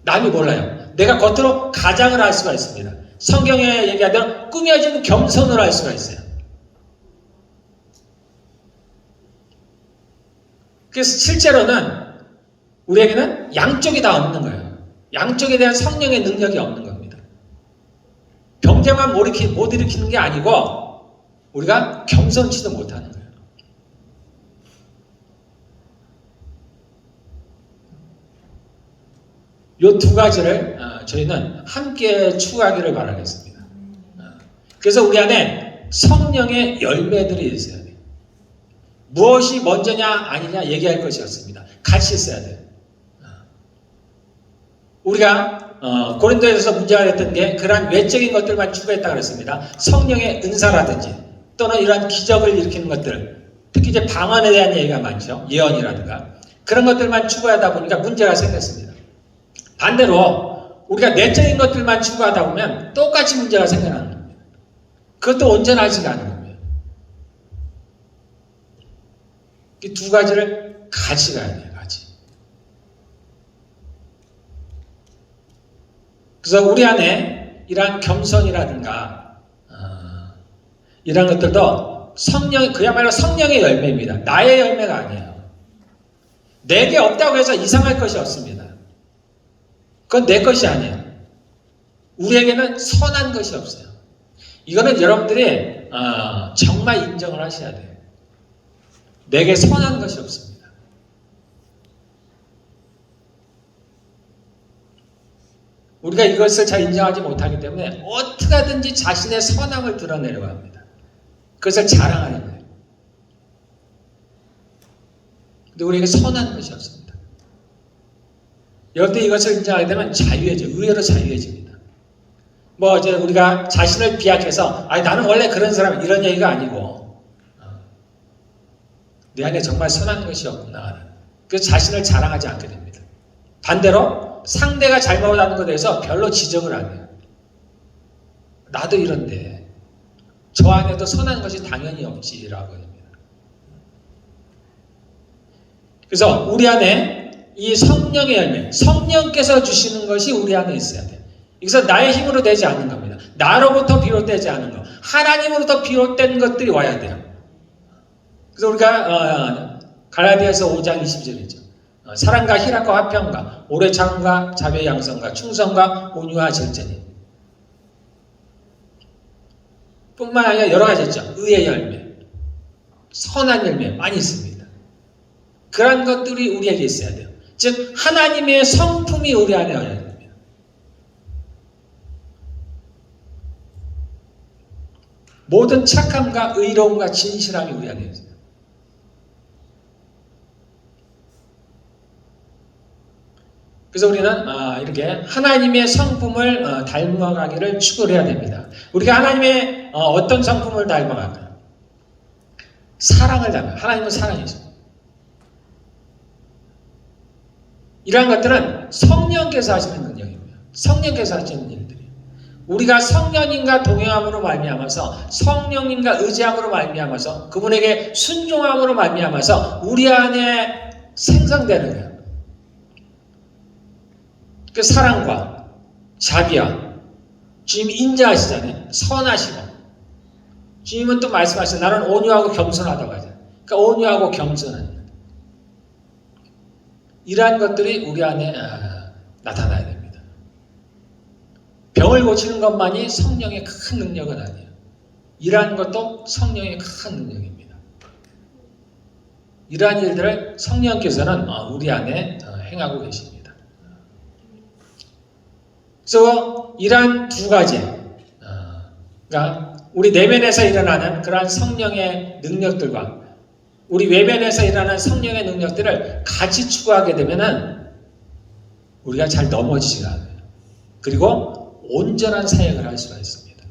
남이 몰라요. 내가 겉으로 가장을 할 수가 있습니다. 성경에 얘기하던 꾸며진 겸손을 할 수가 있어요. 그래서 실제로는 우리에게는 양쪽이 다 없는 거예요. 양쪽에 대한 성령의 능력이 없는 겁니다. 병자만 못 일으키는 게 아니고 우리가 겸손치도 못하는 거예요. 이 두 가지를 저희는 함께 추구하기를 바라겠습니다. 그래서 우리 안에 성령의 열매들이 있어야 돼요. 무엇이 먼저냐 아니냐 얘기할 것이 없습니다. 같이 있어야 돼요. 우리가 고린도에서 문제가 됐던 게 그러한 외적인 것들만 추구했다고 그랬습니다. 성령의 은사라든지 또는 이러한 기적을 일으키는 것들, 특히 이제 방언에 대한 얘기가 많죠. 예언이라든가 그런 것들만 추구하다 보니까 문제가 생겼습니다. 반대로 우리가 내적인 것들만 추구하다 보면 똑같이 문제가 생겨나는 겁니다. 그것도 온전하지가 않은 겁니다. 이 두 가지를 같이 가야 돼요. 같이. 그래서 우리 안에 이러한 겸손이라든가 이런 것들도 그야말로 성령의 열매입니다. 나의 열매가 아니에요. 내게 없다고 해서 이상할 것이 없습니다. 그건 내 것이 아니에요. 우리에게는 선한 것이 없어요. 이거는 여러분들이 정말 인정을 하셔야 돼요. 내게 선한 것이 없습니다. 우리가 이것을 잘 인정하지 못하기 때문에 어떻게 하든지 자신의 선함을 드러내려고 합니다. 그것을 자랑하는 거예요. 근데 우리에게 선한 것이 없습니다. 여러분들이 이것을 인정하게 되면 자유해져요. 의외로 자유해집니다. 뭐 이제 우리가 자신을 비약해서 나는 원래 그런 사람 이런 얘기가 아니고 내 안에 정말 선한 것이 없구나. 그래서 자신을 자랑하지 않게 됩니다. 반대로 상대가 잘못하는 것에 대해서 별로 지적을 안 해요. 나도 이런데 저 안에도 선한 것이 당연히 없지라고 합니다. 그래서 우리 안에 이 성령의 열매, 성령께서 주시는 것이 우리 안에 있어야 돼요. 그래서 나의 힘으로 되지 않는 겁니다. 나로부터 비롯되지 않은 것, 하나님으로부터 비롯된 것들이 와야 돼요. 그래서 우리가 갈라디아서 5장 20절이죠. 사랑과 희락과 화평과 오래 참음과 자비의 양성과 충성과 온유와 절제니 뿐만 아니라 여러 가지 있죠. 의의 열매, 선한 열매 많이 있습니다. 그런 것들이 우리에게 있어야 돼요. 즉 하나님의 성품이 우리 안에 와야 됩니다. 모든 착함과 의로움과 진실함이 우리 안에 있어요. 그래서 우리는 이렇게 하나님의 성품을 닮아가기를 추구를 해야 됩니다. 우리가 하나님의 어떤 성품을 닮아갈까요? 사랑을 닮아요. 하나님은 사랑이죠. 이러한 것들은 성령께서 하시는 능력입니다. 성령께서 하시는 일들이에요. 우리가 성령님과 동행함으로 말미암아서 성령님과 의지함으로 말미암아서 그분에게 순종함으로 말미암아서 우리 안에 생성되는 거예요. 그 사랑과 자비와 주님이 인자하시잖아요. 선하시고 주님은 또 말씀하시죠. 나는 온유하고 겸손하다고 하잖아요. 그러니까 온유하고 겸손한 이러한 것들이 우리 안에 나타나야 됩니다. 병을 고치는 것만이 성령의 큰 능력은 아니에요. 이러한 것도 성령의 큰 능력입니다. 이러한 일들을 성령께서는 우리 안에 행하고 계십니다. 그래서 이러한 두 가지, 그러니까 우리 내면에서 일어나는 그러한 성령의 능력들과 우리 외면에서 일어나는 성령의 능력들을 같이 추구하게 되면은 우리가 잘 넘어지지가 않아요. 그리고 온전한 사역을 할 수가 있습니다.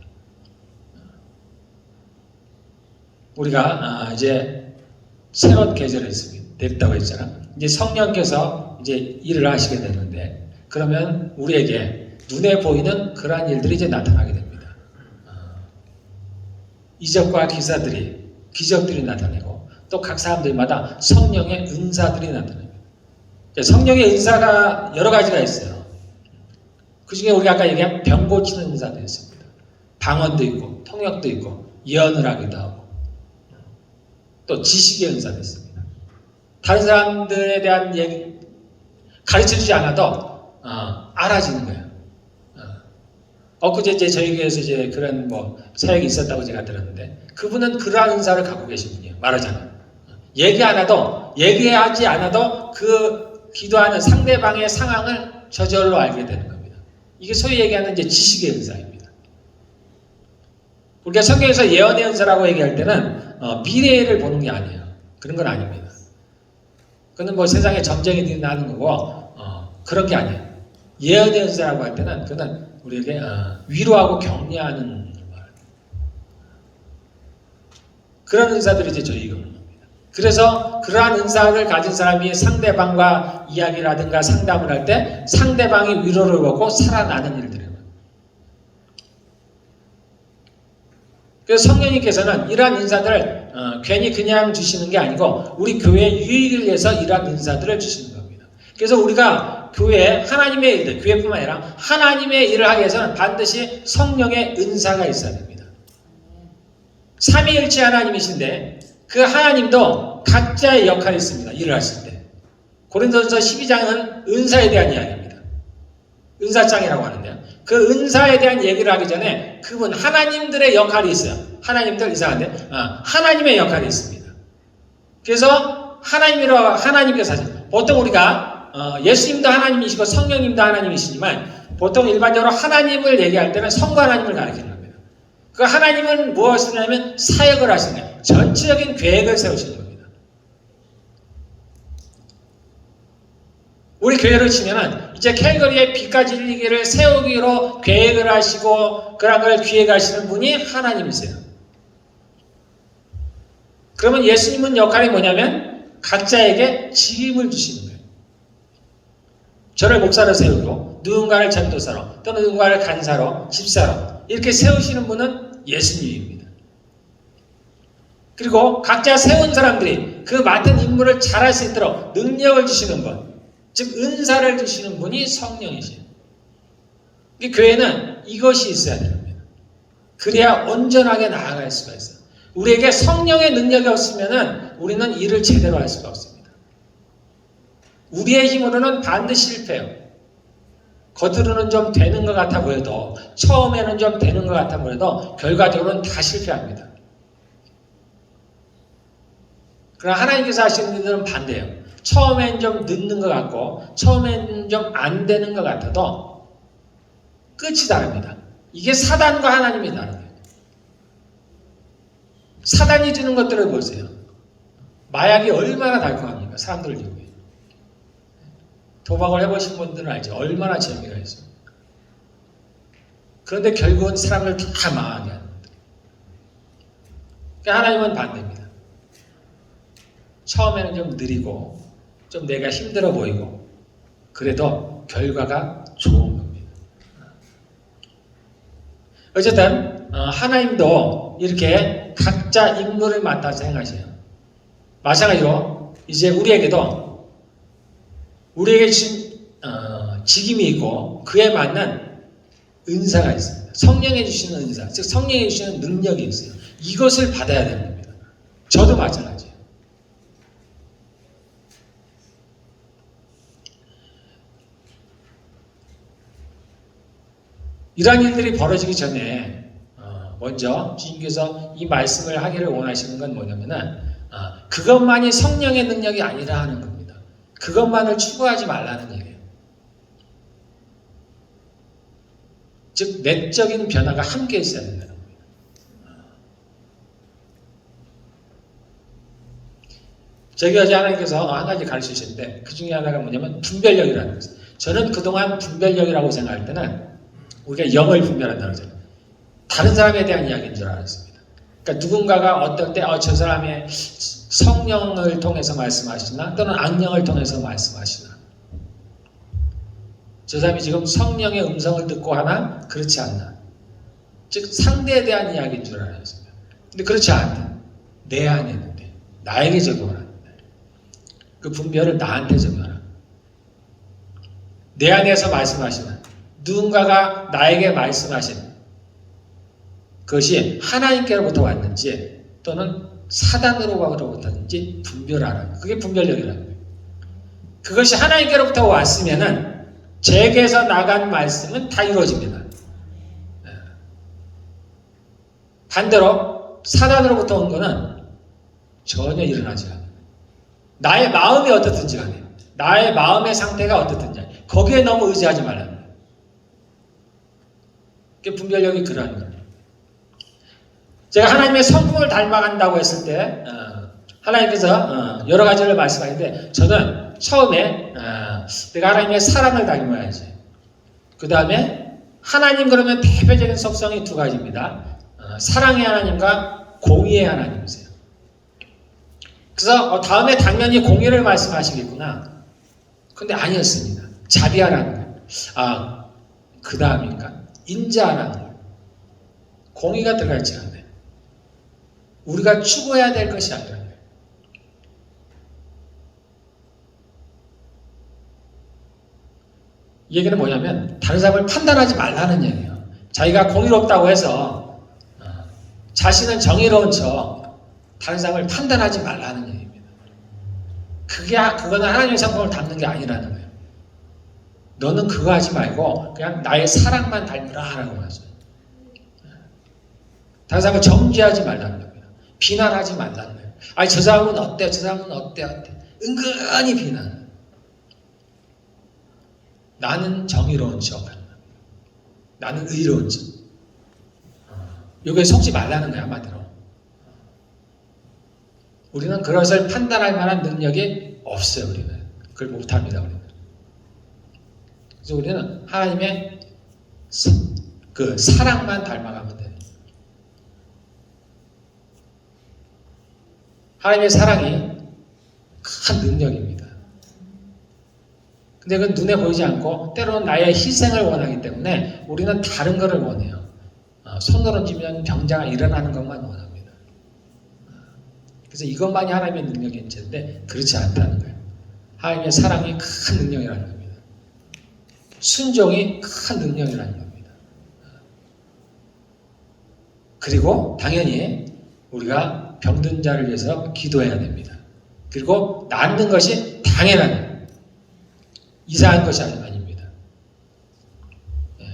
우리가 이제 새로운 계절에 됐다고 했잖아. 이제 성령께서 이제 일을 하시게 되는데 그러면 우리에게 눈에 보이는 그러한 일들이 이제 나타나게 됩니다. 이적과 기적들이 나타나고 또 각 사람들마다 성령의 은사들이 나타납니다. 성령의 은사가 여러 가지가 있어요. 그 중에 우리가 아까 얘기한 병 고치는 은사도 있습니다. 방언도 있고 통역도 있고 예언을 하기도 하고 또 지식의 은사도 있습니다. 다른 사람들에 대한 얘기 가르쳐주지 않아도 알아지는 거예요. 엊그제 저희 교회에서 그런 사역이 있었다고 제가 들었는데 그분은 그러한 은사를 갖고 계신 분이에요. 말하자면 얘기하지 않아도 그 기도하는 상대방의 상황을 저절로 알게 되는 겁니다. 이게 소위 얘기하는 지식의 은사입니다. 우리가 성경에서 예언의 은사라고 얘기할 때는 미래를 보는 게 아니에요. 그런 건 아닙니다. 그건 세상에 점쟁이들이 나는 거고 그런 게 아니에요. 예언의 은사라고 할 때는 그는 우리에게 위로하고 격려하는 그런 은사들이 저희가 있는 겁니다. 그래서 그러한 은사를 가진 사람이 상대방과 이야기라든가 상담을 할 때 상대방이 위로를 받고 살아나는 일들이에요. 그래서 성령님께서는 이러한 은사들을 괜히 그냥 주시는 게 아니고 우리 교회의 유익을 위해서 이러한 은사들을 주시는 겁니다. 그래서 우리가 교회에 하나님의 일들, 교회뿐만 아니라 하나님의 일을 하기 위해서는 반드시 성령의 은사가 있어야 됩니다. 삼위일체 하나님이신데 그 하나님도 각자의 역할이 있습니다. 일을 하실 때. 고린도전서 12장은 은사에 대한 이야기입니다. 은사장이라고 하는데요. 그 은사에 대한 얘기를 하기 전에 그분 하나님들의 역할이 있어요. 하나님들 이상한데 하나님의 역할이 있습니다. 그래서 하나님께서 하세요. 보통 우리가 예수님도 하나님이시고 성령님도 하나님이시지만 보통 일반적으로 하나님을 얘기할 때는 성부 하나님을 가리키는 겁니다. 그 하나님은 무엇을 하냐면 사역을 하시는 거예요. 전체적인 계획을 세우시는 겁니다. 우리 교회로 치면은 이제 캘거리의 빛까지 일리기를 세우기로 계획을 하시고 그런 걸 기획하시는 분이 하나님이세요. 그러면 예수님은 역할이 뭐냐면 각자에게 직임을 주시는 거예요. 저를 목사로 세우고 누군가를 전도사로 또는 누군가를 간사로 집사로 이렇게 세우시는 분은 예수님입니다. 그리고 각자 세운 사람들이 그 맡은 임무를 잘할 수 있도록 능력을 주시는 분, 즉 은사를 주시는 분이 성령이시에요. 교회는 이것이 있어야 됩니다. 그래야 온전하게 나아갈 수가 있어요. 우리에게 성령의 능력이 없으면 우리는 일을 제대로 할 수가 없습니다. 우리의 힘으로는 반드시 실패해요. 겉으로는 좀 되는 것 같아 보여도 처음에는 좀 되는 것 같아 보여도 결과적으로는 다 실패합니다. 그러나 하나님께서 하시는 일들은 반대예요. 처음엔 좀 늦는 것 같고 처음엔 좀 안 되는 것 같아도 끝이 다릅니다. 이게 사단과 하나님이 다른 거예요. 사단이 주는 것들을 보세요. 마약이 얼마나 달콤합니까? 사람들을 유혹해요. 도박을 해보신 분들은 알죠. 얼마나 재미가 있어요. 그런데 결국은 사람을 다 망하게 하는 거예요. 그러니까 하나님은 반대입니다. 처음에는 좀 느리고 좀 내가 힘들어 보이고 그래도 결과가 좋은 겁니다. 어쨌든 하나님도 이렇게 각자 임무를 맡아서 행하세요. 마찬가지로 이제 우리에게도 우리에게 주신 직임이 있고 그에 맞는 은사가 있습니다. 성령이 주시는 은사, 즉 성령이 주시는 능력이 있어요. 이것을 받아야 되는 겁니다. 저도 마찬가지예요. 이러한 일들이 벌어지기 전에 먼저 주님께서 이 말씀을 하기를 원하시는 건 뭐냐면은 그것만이 성령의 능력이 아니라 하는 겁니다. 그것만을 추구하지 말라는 얘기예요. 즉 내적인 변화가 함께 있어야 된다는 겁니다. 저희 어제 하나님께서 한 가지 가르치셨는데 그 중에 하나가 뭐냐면 분별력이라는 거예요. 저는 그동안 분별력이라고 생각할 때는 우리가 영을 분별한다고 하잖아요. 다른 사람에 대한 이야기인 줄 알았습니다. 그러니까 누군가가 어떨 때 저 사람의 성령을 통해서 말씀하시나 또는 악령을 통해서 말씀하시나 저 사람이 지금 성령의 음성을 듣고 하나 그렇지 않나 즉 상대에 대한 이야기인 줄 알았습니다. 근데 그렇지 않다. 내 안에 있는데 나에게 적용하는 그 분별을 나한테 적용하라. 내 안에서 말씀하시나 누군가가 나에게 말씀하신 그것이 하나님께로부터 왔는지 또는 사단으로부터 왔는지 분별하라. 그게 분별력이라는 거예요. 그것이 하나님께로부터 왔으면은 제게서 나간 말씀은 다 이루어집니다. 반대로 사단으로부터 온 거는 전혀 일어나지 않아요. 나의 마음이 어떻든지 간에 나의 마음의 상태가 어떻든지 거기에 너무 의지하지 말라는 거예요. 그게 분별력이 그러한 거예요. 제가 하나님의 성품을 닮아간다고 했을 때 하나님께서 여러 가지를 말씀하시는데 저는 처음에 내가 하나님의 사랑을 닮아야지. 그 다음에 하나님 그러면 대표적인 속성이 두 가지입니다. 사랑의 하나님과 공의의 하나님이세요. 그래서 다음에 당연히 공의를 말씀하시겠구나. 근데 아니었습니다. 자비하라는 거예요. 그 다음인가? 인자하라는 거예요. 공의가 들어가 있지 않아요. 우리가 추구해야 될 것이 아니라 이 얘기는 뭐냐면 다른 사람을 판단하지 말라는 얘기예요. 자기가 공의롭다고 해서 자신은 정의로운 척 다른 사람을 판단하지 말라는 얘기입니다. 그거는 하나님의 성품을 담는 게 아니라는 거예요. 너는 그거 하지 말고 그냥 나의 사랑만 닮으라 라고 하죠. 다른 사람을 정죄하지 말라는 겁니다. 비난하지 말라는 거예요. 저 사람은 어때? 저 사람은 어때? 은근히 비난. 나는 정의로운 척. 나는 의로운 척. 이게 속지 말라는 거야, 한마디로. 우리는 그것을 판단할 만한 능력이 없어요, 우리는. 그걸 못합니다, 우리는. 그래서 우리는 하나님의 그 사랑만 닮아가면 돼요. 하나님의 사랑이 큰 능력입니다. 근데 그건 눈에 보이지 않고 때로는 나의 희생을 원하기 때문에 우리는 다른 것을 원해요. 손을 얹으면 병자가 일어나는 것만 원합니다. 그래서 이것만이 하나님의 능력인 채인데 그렇지 않다는 거예요. 하나님의 사랑이 큰 능력이라는 겁니다. 순종이 큰 능력이라는 겁니다. 그리고 당연히 우리가 병든 자를 위해서 기도해야 됩니다. 그리고 낫는 것이 당연한 이상한 것이 아닙니다.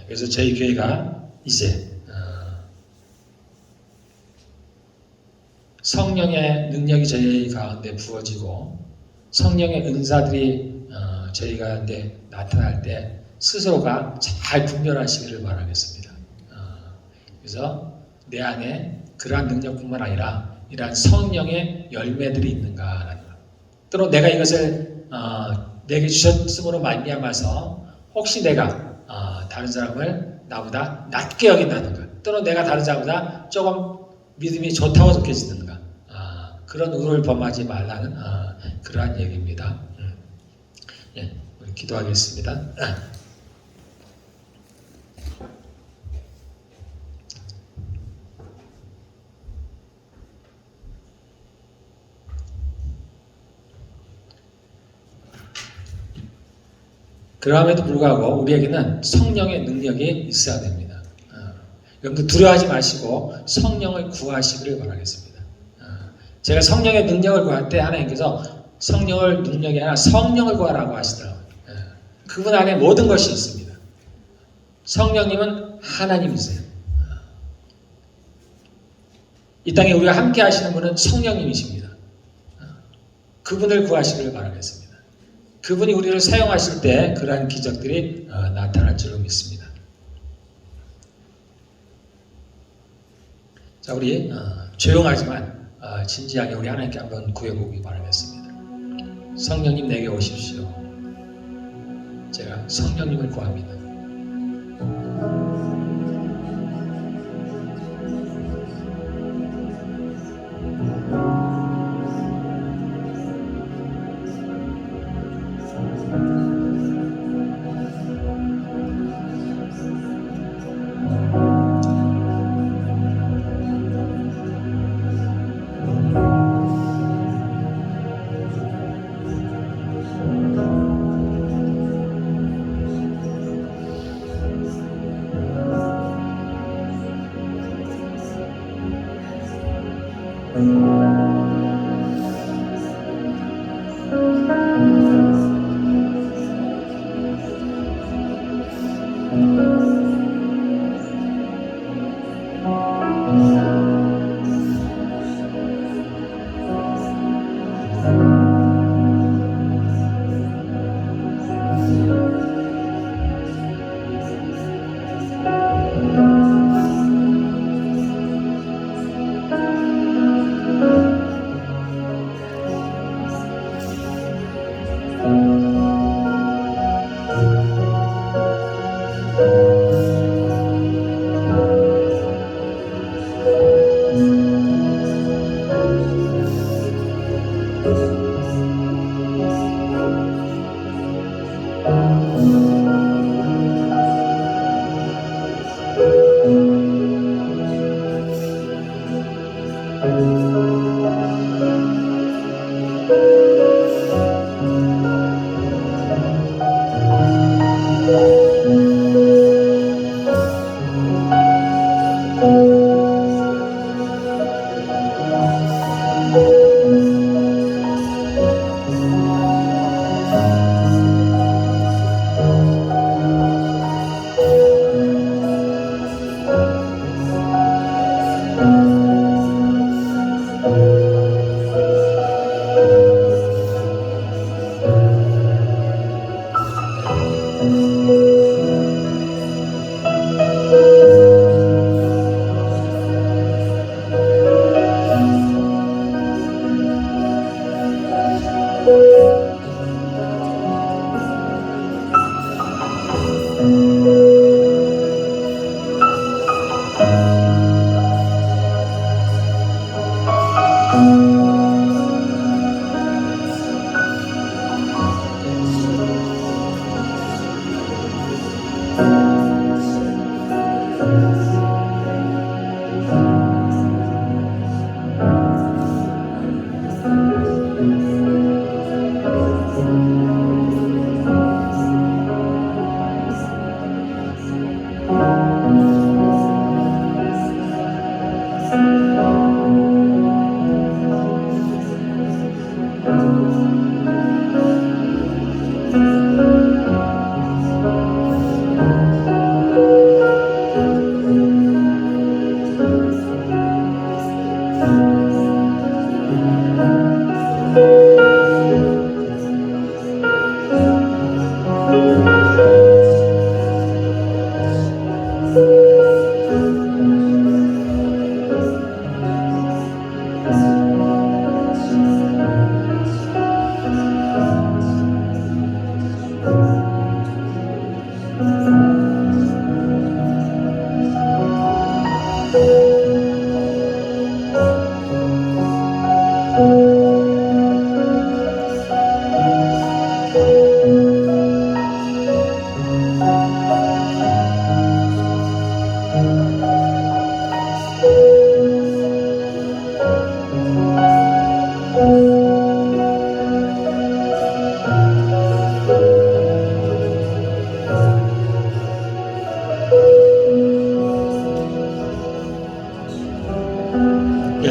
그래서 저희 교회가 이제 성령의 능력이 저희 가운데 부어지고 성령의 은사들이 저희 가운데 나타날 때 스스로가 잘 분별하시기를 바라겠습니다. 그래서 내 안에 그러한 능력뿐만 아니라 이러한 성령의 열매들이 있는가라는 것. 또는 내가 이것을 내게 주셨음으로 말미암아서 혹시 내가 다른 사람을 나보다 낮게 여긴다든가 또는 내가 다른 사람보다 조금 믿음이 좋다고 느껴지는가 그런 의도를 범하지 말라는 그러한 얘기입니다. 예, 우리 기도하겠습니다. 그럼에도 불구하고 우리에게는 성령의 능력이 있어야 됩니다. 여러분들 두려워하지 마시고 성령을 구하시기를 바라겠습니다. 제가 성령의 능력을 구할 때 하나님께서 성령을 능력이 아니라 성령을 구하라고 하시더라고요. 그분 안에 모든 것이 있습니다. 성령님은 하나님이세요. 이 땅에 우리가 함께 하시는 분은 성령님이십니다. 그분을 구하시기를 바라겠습니다. 그분이 우리를 사용하실 때 그러한 기적들이 나타날 줄로 믿습니다. 자, 우리 조용하지만 진지하게 우리 하나님께 한번 구해보기 바라겠습니다. 성령님 내게 오십시오. 제가 성령님을 구합니다.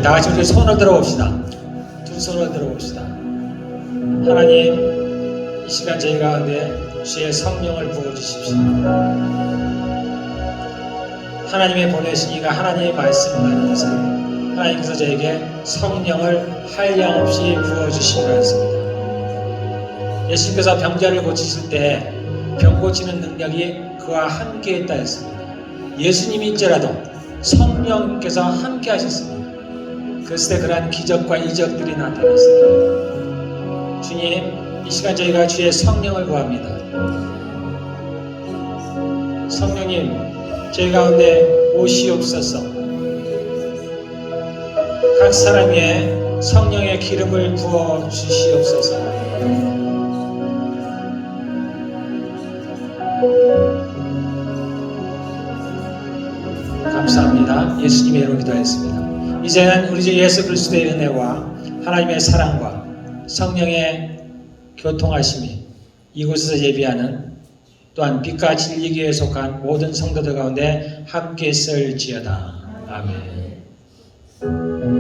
다 같이 우리 손을 들어봅시다. 두 손을 들어봅시다. 하나님, 이 시간 저희 가운데 주의 성령을 부어주십시오. 하나님의 보내신 이가 하나님의 말씀을 나누면서 하나님께서 저에게 성령을 한량없이 부어주신 것 같습니다. 예수님께서 병자를 고치실 때 병 고치는 능력이 그와 함께 있다 했습니다. 예수님이 있더라도 성령께서 함께 하셨습니다. 그랬을 때 그러한 기적과 이적들이 나타났습니다. 주님, 이 시간 저희가 주의 성령을 구합니다. 성령님, 저희 가운데 오시옵소서. 각 사람의 성령의 기름을 부어 주시옵소서. 감사합니다. 예수님의 이름으로 기도하였습니다. 이제는 우리 주 예수 그리스도의 은혜와 하나님의 사랑과 성령의 교통하심이 이곳에서 예비하는 또한 빛과 진리교회에 속한 모든 성도들 가운데 함께 있을지어다. 아멘.